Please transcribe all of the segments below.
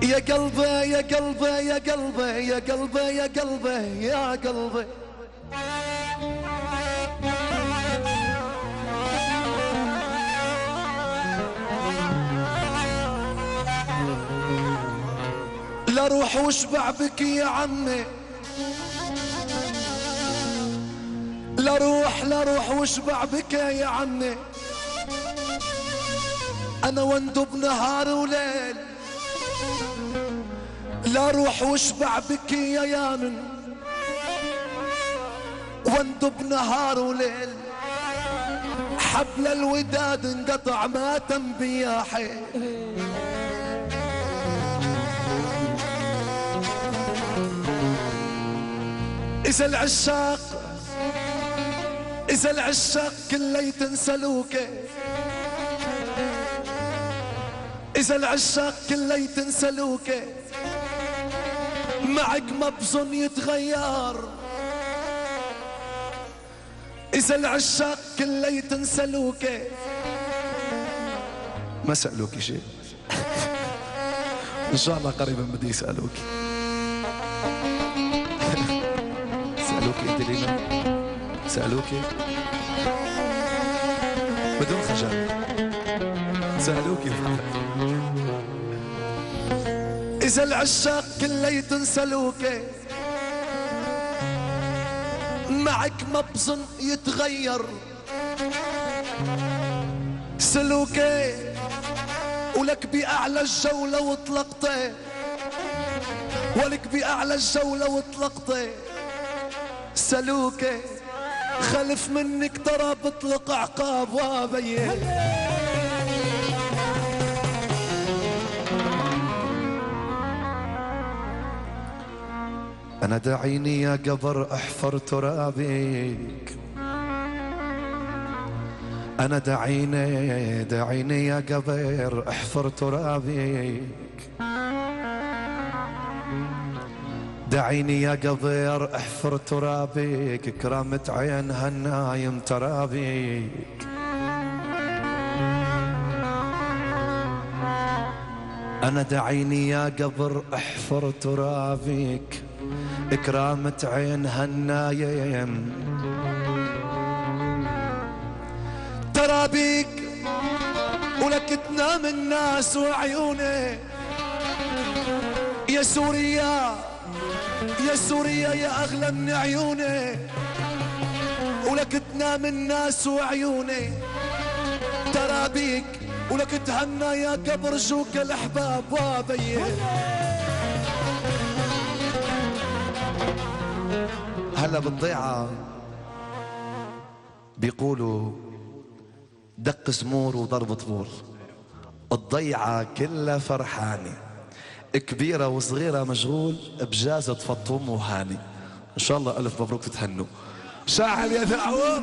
يا قلبي يا قلبي يا قلبي يا قلبي يا قلبي يا قلبي لا روح واشبع بك يا عمي، لا روح واشبع بك يا عمي، انا واندب نهار وليل. لا روح واشبع بك يا يامن، واندب نهار وليل. حبل الوداد انقطع ما تم بيا حيل. إذا العشاق كليت انسلوكه، إذا العشاق كليت انسلوكه، معك ما بظن يتغير. إذا العشاق كليت انسلوكه، ما سألوكي شيء إن شاء الله قريبا بدي يسألوكي. سألوكي انت لينا؟ سألوكي بدون خجل؟ سألوكي؟ إذا العشاق كليت انسلوكي، معك ما بظن يتغير. سلوكي ولك بأعلى الجولة وطلقتي، ولك بأعلى الجولة وطلقتي. سلوكي خلف منك ترى بطلق عقاب وابين. أنا دعيني يا قبر أحفر ترابك، أنا دعيني يا قبر أحفر ترابك، دعيني يا قبر احفر ترابك، كرامة عين هالنايم ترابك. أنا دعيني يا قبر احفر ترابك، كرامة عين هالنايم ترابك. ولك تنام الناس وعيوني يا سوريا، يا سوريا يا أغلى من عيوني. ولك تنام الناس وعيوني ترابيك، ولك تهنى يا قبر جوك الأحباب وابين. هلا بالضيعة بيقولوا دق زمور وضرب طبول، الضيعة كلها فرحانة، كبيرة وصغيرة مشغول بجازة فطوم وهاني. إن شاء الله ألف مبروك تتهنوا. شاعل يا ثعور.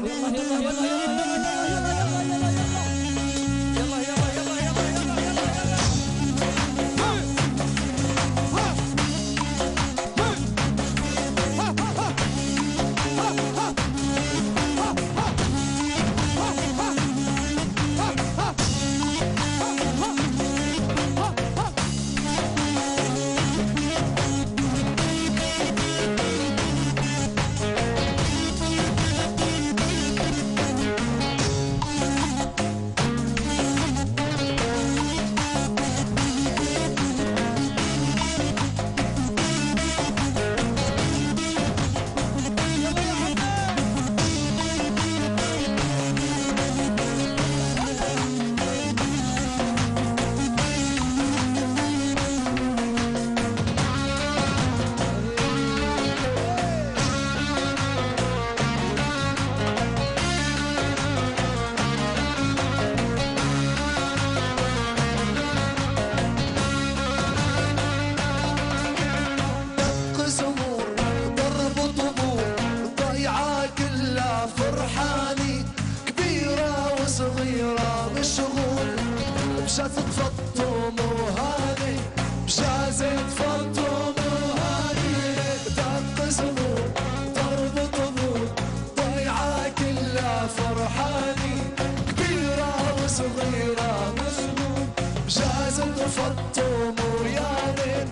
بجازة فطوم وهاني، بجازة فطوم وهاني. دق زمور ضرب طبول، ضيعة كلها فرحاني، كبيرة وصغيرة مسموم، بجازة فطوم وياني.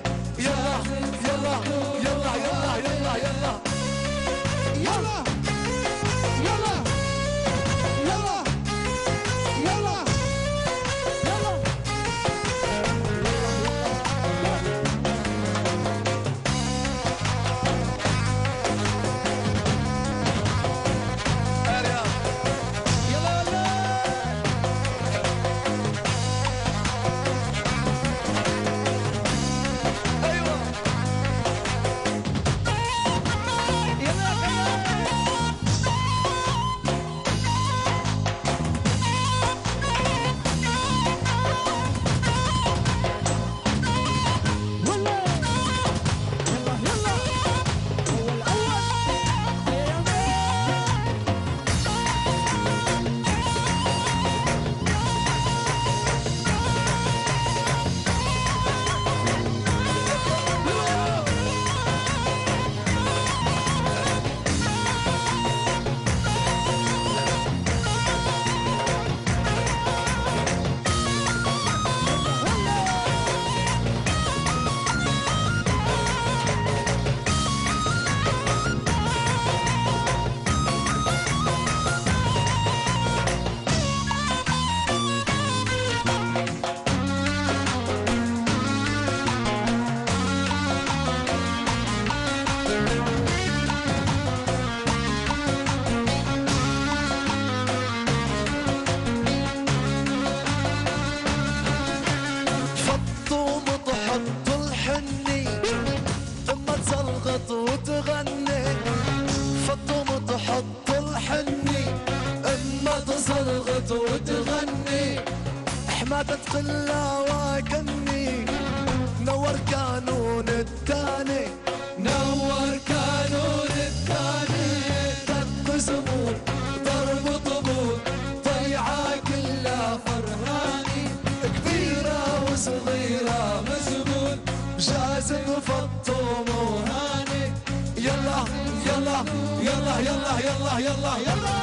عادت قلة وكني نور كانون التاني، نور كانون الثاني، دق زبون ضرب طبول، ضيعة كلها فرحاني، كبيرة صغيرة مزبون، جازم فطوم وهاني. يلا يلا يلا يلا يلا يلا يلا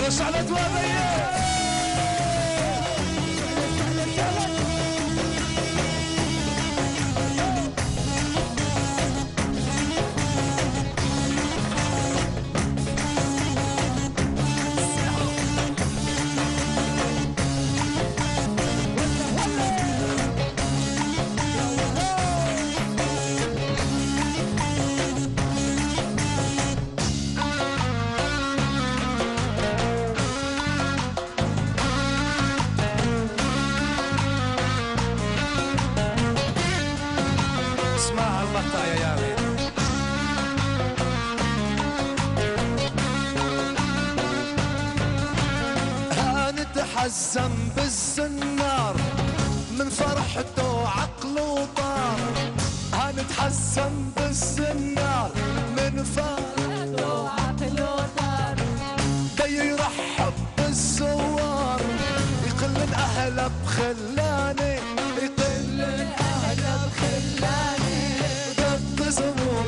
رشعلت وابيه اسمع المقطع يا يامي. هنتحزم بالزنار من فرحته عقله طار، هنتحزم بالزنار من فرحته عقله طار، دا يرحب بالزوار، يقل الاهل بخلاني، يقل الأهل بخلاني، دق زبون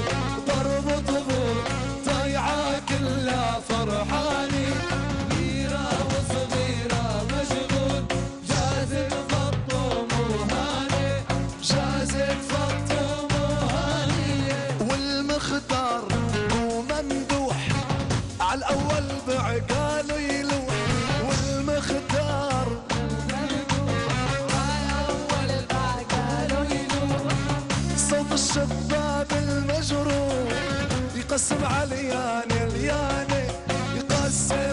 ضرب طبول، ضيعة كلها فرحاني، كبيرة وصغيرة مشغول، جازم فطوم وهاني، جازت فطوم وهاني. والمختار وممدوح عالاول بعقاله يلوح، والمختار صوت الشباب المجروح يقسم علياني الياني، يقسم